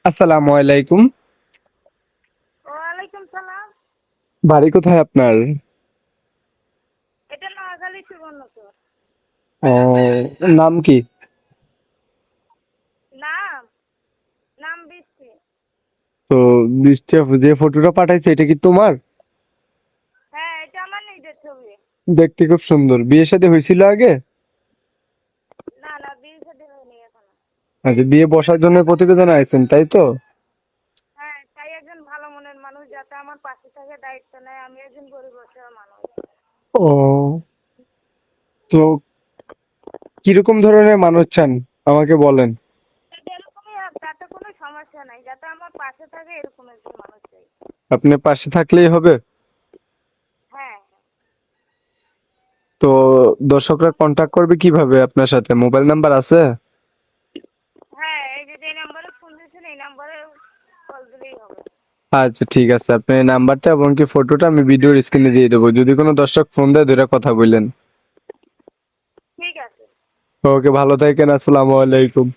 আসসালামু আলাইকুম। ওয়ালাইকুম সালাম। বাড়ি কোথায় আপনার? এটা নোয়াখালী সুবর্ণচর। নাম কি? নাম নাম বৃষ্টি। তো বৃষ্টি আপু যে ফটোটা পাঠাইছে এটা কি তোমার? হ্যাঁ, এটা আমার নিজের ছবি। দেখতে খুব সুন্দর। বিয়ে শাদী হয়েছিল আগে? না না, বিয়ে শাদী হয়নি এখনো। আচ্ছা, বিয়ে বসার জন্য প্রতিবেদন আইছেন তাই তো? হ্যাঁ, তাই একজন ভালো মনের মানুষ যাতে আমার পাশে থাকে, দায়িত্ব নেয়। আমি একজন গরিব অসহায় মানুষ। ও, তো কিরকম ধরনের মানুষ চান আমাকে বলেন। এরকমই হোক, তাতে কোনো সমস্যা নাই, যাতে আমার পাশে থাকে এরকম একজন মানুষ চাই। আপনি পাশে থাকলেই হবে? হ্যাঁ তো দর্শকরা কন্টাক্ট করবে কিভাবে আপনার সাথে? মোবাইল নাম্বার আছে? হ্যাঁ, এই যে নাম্বারে ফোন দিয়েছেন এই নাম্বারে কল দিলেই হবে। আচ্ছা ঠিক আছে, আপনি নাম্বারটা এবং কি ফটোটা আমি ভিডিওর স্ক্রিনে দিয়ে দেবো, যদি কোনো দর্শক ফোন দেয় ধরে কথা বললেন। ঠিক আছে। ওকে, ভালো থাকেন, আসসালামু আলাইকুম।